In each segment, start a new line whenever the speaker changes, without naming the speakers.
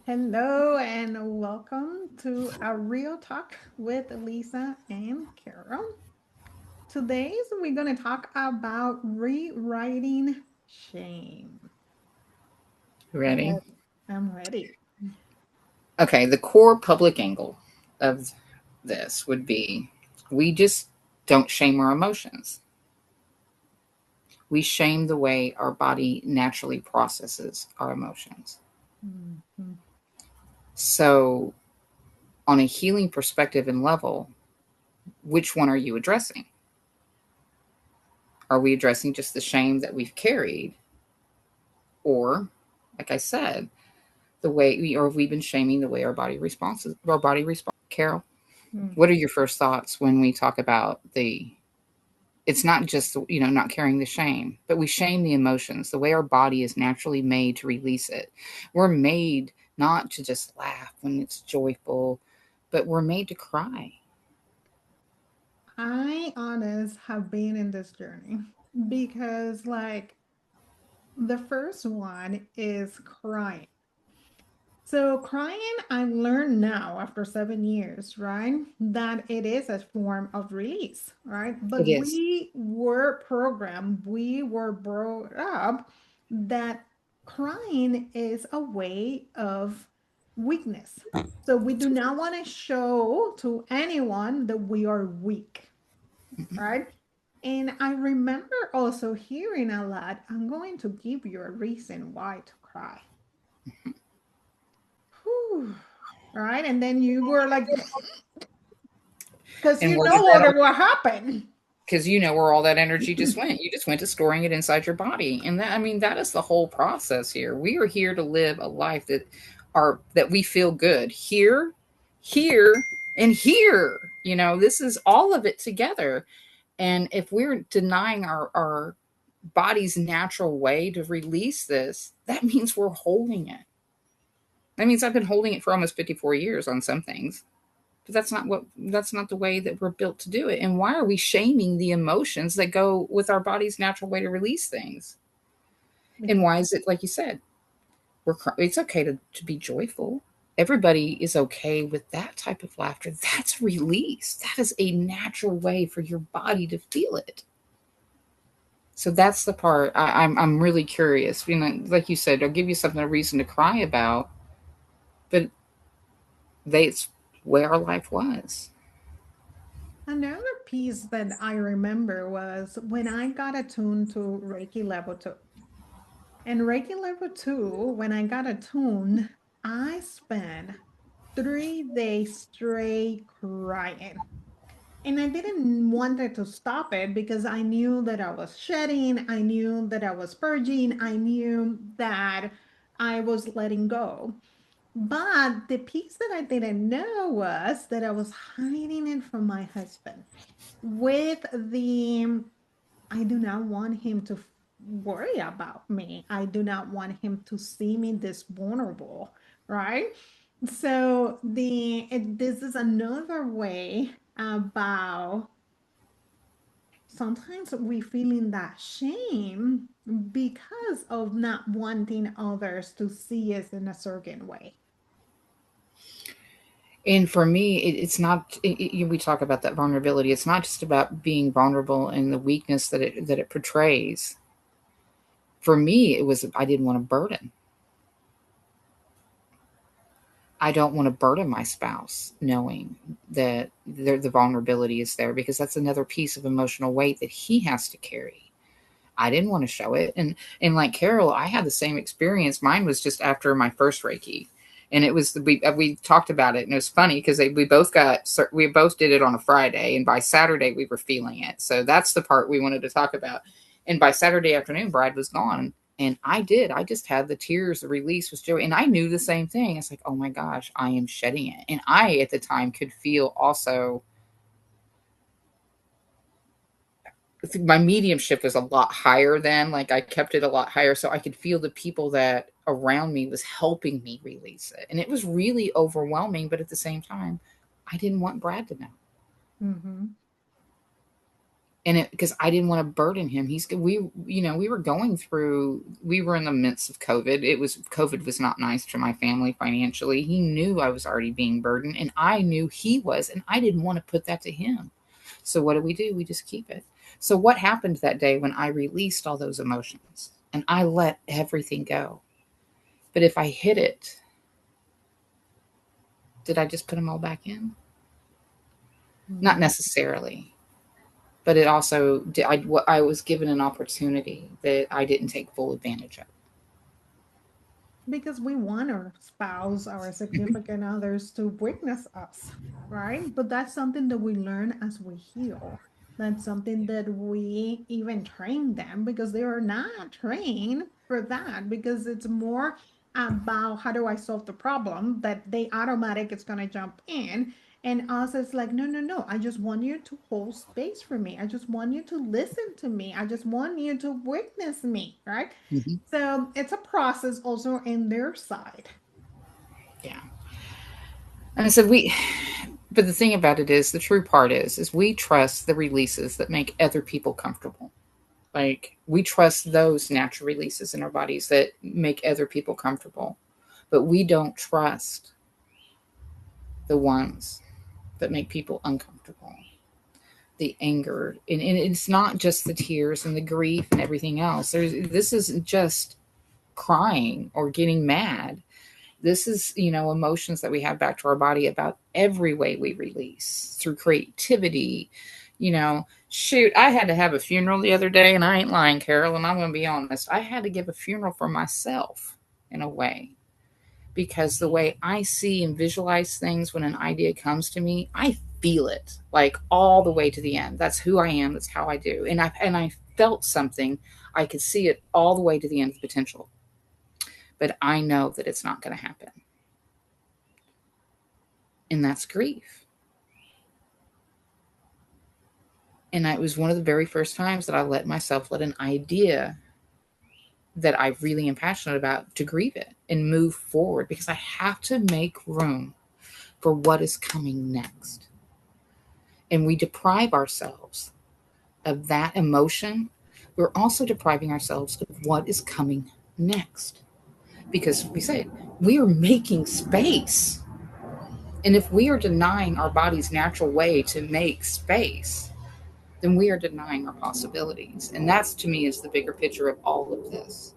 Hello and welcome to a real talk with Lisa and Carol. Today we're going to talk about rewriting shame.
Ready?
Ready. I'm ready.
Okay, the core public angle of this would be we just don't shame our emotions. We shame the way our body naturally processes our emotions.
Mhm.
So, on a healing perspective and level, which one are you addressing? Are we addressing just the shame that we've carried? Or, like I said, the way we, or have we been shaming the way our body responds? Carol,
Mm.
what are your first thoughts when we talk about it's not just not carrying the shame, but we shame the emotions, the way our body is naturally made to release it. We're made not to just laugh when it's joyful, but we're made to cry.
I, honest, have been in this journey because, the first one is crying. So crying, I learned now after 7 years, right, that it is a form of release, right?
It
But
is.
we were programmed, we were brought up that crying is a way of weakness. So we do not want to show to anyone that we are weak, right? And I remember also hearing a lot, I'm going to give you a reason why to cry. Whew. Right? And then you were like, because
And
you
where
know
did that
what
all
will happen.
because you know where all that energy just went. You just went to storing it inside your body. And that, I mean, that is the whole process here. We are here to live a life that we feel good here, here, and here. This is all of it together. And if we're denying our body's natural way to release this, that means we're holding it. That means I've been holding it for almost 54 years on some things. But that's not the way that we're built to do it. And why are we shaming the emotions that go with our body's natural way to release things? And
Because
why is it like you said, it's okay to be joyful. Everybody is okay with that type of laughter. That's release. That is a natural way for your body to feel it. So that's the part I'm really curious. Like you said, I'll give you something a reason to cry about, but it's where our life was.
another piece that I remember was when I got attuned to Reiki level 2. And Reiki level 2, when I got attuned, I spent 3 days straight crying. And I didn't want it to stop it because I knew that I was shedding, I knew that I was purging, I knew that I was letting go. But the piece that I didn't know was that I was hiding it from my husband with I do not want him to worry about me. I do not want him to see me this vulnerable, right? So this is another way about sometimes we feeling that shame because of not wanting others to see us in a certain way.
And for me, it's not. We talk about that vulnerability. It's not just about being vulnerable and the weakness that it portrays. For me, it was I didn't want to burden. I don't want to burden my spouse knowing that the vulnerability is there because that's another piece of emotional weight that he has to carry. I didn't want to show it, and like Carol, I had the same experience. Mine was just after my first Reiki, and it was we talked about it, and it was funny because we both did it on a Friday, and by Saturday we were feeling it. So that's the part we wanted to talk about. And by Saturday afternoon, Brad was gone, and I just had the tears, the release was joy, and I knew the same thing. It's like, oh my gosh, I am shedding it, and I at the time could feel also my mediumship was a lot higher then. Like I kept it a lot higher so I could feel the people that around me was helping me release it. And it was really overwhelming, but at the same time, I didn't want Brad to know.
Mm-hmm.
And it, because I didn't want to burden him. We were going through, we were in the midst of COVID. COVID was not nice to my family financially. He knew I was already being burdened, and I knew he was, and I didn't want to put that to him. So what do? We just keep it. So what happened that day when I released all those emotions and I let everything go? But if I hid it, did I just put them all back in? Not
Mhm.
necessarily. But it also I was given an opportunity that I didn't take full advantage of.
Because we want our spouse, our
Mhm.
significant others to witness us, right? But that's something that we learn as we heal. That's something that we even train them because they are not trained for that because it's more about how do I solve the problem that they automatic it's going to jump in. And us, it's like, no, no, no. I just want you to hold space for me. I just want you to listen to me. I just want you to witness me, right?
Mhm.
So it's a process also in their side.
Yeah. And so but the thing about it is, the true part is we trust the releases that make other people comfortable. Like, we trust those natural releases in our bodies that make other people comfortable, but we don't trust the ones that make people uncomfortable. The anger, and it's not just the tears and the grief and everything else. This isn't just crying or getting mad. This is, emotions that we have back to our body about every way we release through creativity. Shoot, I had to have a funeral the other day, and I ain't lying, Carol, and I'm going to be honest. I had to give a funeral for myself in a way, because the way I see and visualize things when an idea comes to me, I feel it like all the way to the end. That's who I am. That's how I do. And I felt something. I could see it all the way to the end of potential, but I know that it's not going to happen. And that's grief. And it was one of the very first times that I let myself let an idea that I really am passionate about to grieve it and move forward, because I have to make room for what is coming next. And we deprive ourselves of that emotion. We're also depriving ourselves of what is coming next, because we say we are making space. And if we are denying our body's natural way to make space, then we are denying our possibilities. And that's, to me, is the bigger picture of all of this.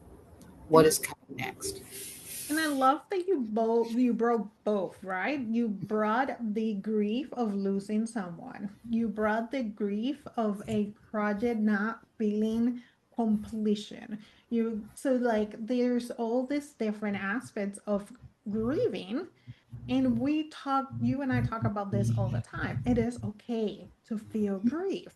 What
And I,
is coming next?
and I love that you broke both, right? You brought the grief of losing someone. You brought the grief of a project not feeling completion. You so like there's all these different aspects of grieving. And you and I talk about this all the time. It is okay to feel grief.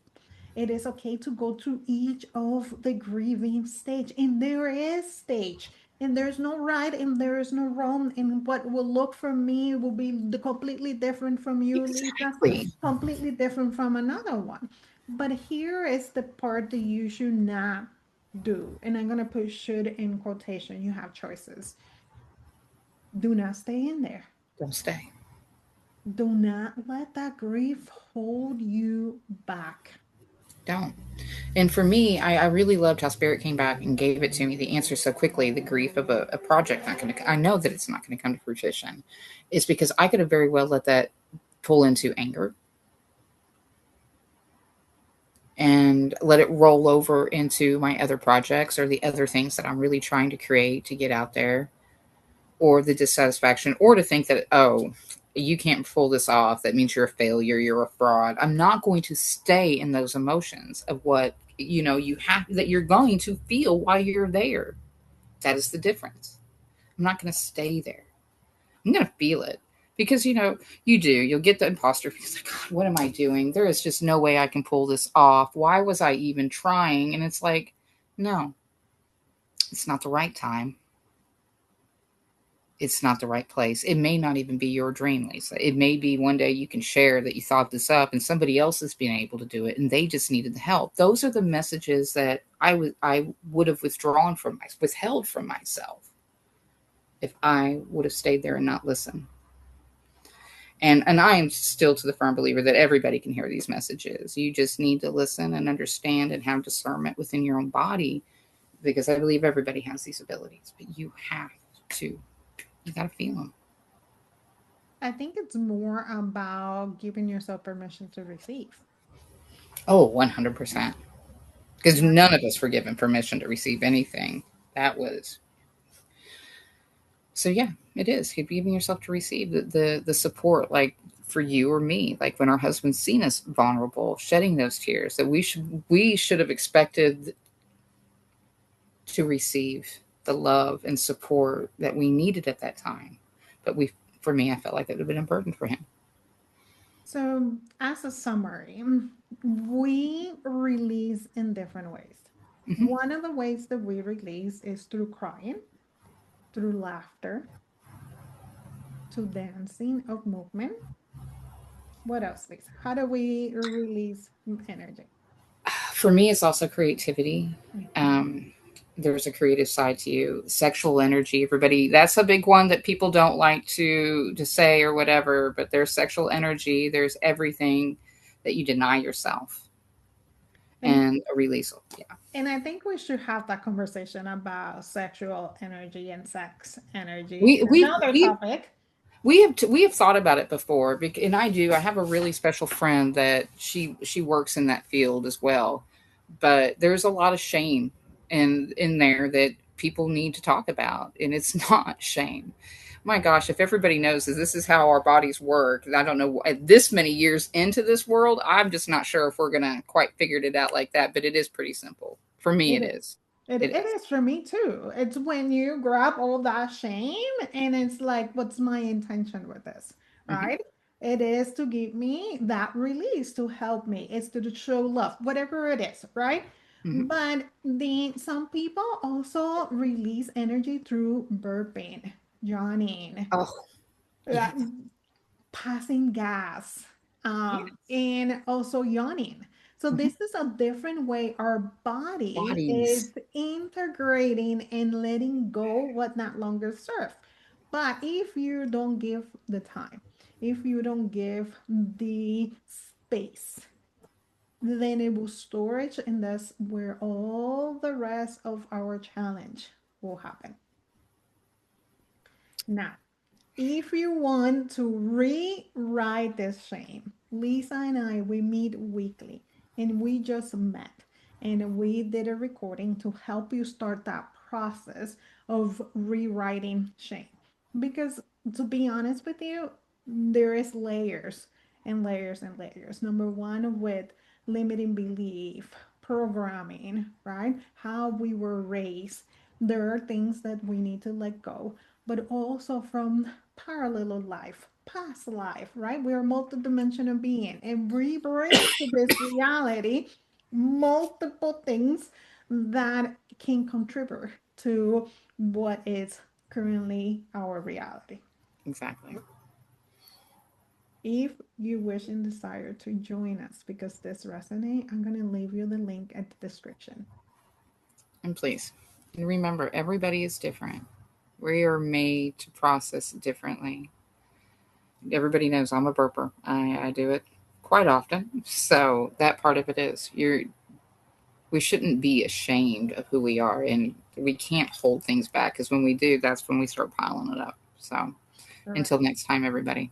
It is okay to go through each of the grieving stage. And there is stage. And there's no right and there is no wrong. And what will look for me will be completely different from you, Lisa,
Exactly.
completely different from another one. But here is the part that you should not do. And I'm going to put should in quotation. You have choices. Do not stay in there.
Don't stay.
Do not let that grief hold you back.
Don't. And for me, I really loved how Spirit came back and gave it to me, the answer so quickly. The grief of a project not going to, I know that it's not going to come to fruition. It's because I could have very well let that pull into anger and let it roll over into my other projects or the other things that I'm really trying to create to get out there, or the dissatisfaction, or to think that, oh, you can't pull this off. That means you're a failure, you're a fraud. I'm not going to stay in those emotions of what, you have, that you're going to feel while you're there. That is the difference. I'm not going to stay there. I'm going to feel it, because you'll get the imposter feels like, God, what am I doing? There is just no way I can pull this off. Why was I even trying? And it's like, no, it's not the right time. It's not the right place. It may not even be your dream, Lisa. It may be one day you can share that you thought this up and somebody else has been able to do it and they just needed the help. Those are the messages that I would have withheld from myself if I would have stayed there and not listened. And I am still to the firm believer that everybody can hear these messages. You just need to listen and understand and have discernment within your own body, because I believe everybody has these abilities, but you have to, you got to feel them.
I think it's more about giving yourself permission to receive.
Oh, 100%. Because
Right.
none of us were given permission to receive anything. That was, so yeah, it is. You're giving yourself to receive the support, like for you or me, like when our husband's seen us vulnerable, shedding those tears, that we should have expected to receive the love and support that we needed at that time. But for me, I felt like that would have been a burden for him.
So, as a summary, we release in different ways.
Hmm.
One of the ways that we release is through crying, through laughter, to dancing of movement. What else, Lisa? How do we release energy?
For me, it's also creativity.
Mhm.
Um, there's a creative side to you. Sexual energy, everybody. That's a big one that people don't like to say or whatever. But there's sexual energy. There's everything that you deny yourself,
And
and a release. Yeah,
and I think we should have that conversation about sexual energy and sex energy.
we we
Another
we
topic.
we have thought about it before, and I do. I have a really special friend that she works in that field as well, but there's a lot of shame in there that people need to talk about, and it's not shame. My gosh, if everybody knows that this is how our bodies work, I don't know, at this many years into this world, I'm just not sure if we're gonna quite figured it out like that. But it is pretty simple for me.
It
It
is.
is.
It
It is.
is for me too. It's when you grab all that shame and it's like, what's my intention with this?
Hmm.
Right? It is to give me that release to help me. It's to show love, whatever it is, right?
Hmm.
But some people also release energy through burping, yawning,
Oh,
uh,
yes,
passing gas,
yes.
and also yawning. So
Hmm.
this is a different way our body
Bodies.
is integrating and letting go what not longer serve. But if you don't give the time, if you don't give the space, then it will storage, and that's where all the rest of our challenge will happen. Now, if you want to rewrite this shame, Lisa and I, we meet weekly and we just met and we did a recording to help you start that process of rewriting shame. Because to be honest with you, there is layers and layers and layers. Number one, with limiting belief, programming, right? How we were raised. There are things that we need to let go, but also from parallel life, past life, right? We're a multidimensional being, and we bring to this reality multiple things that can contribute to what is currently our reality.
Exactly.
If you wish and desire to join us because this resonates, I'm going to leave you the link at the description.
And please, and remember, everybody is different. We are made to process differently. Everybody knows I'm a burper. I do it quite often. So that part of it is we shouldn't be ashamed of who we are, and we can't hold things back, because when we do, that's when we start piling it up. So
Correct.
until next time, everybody.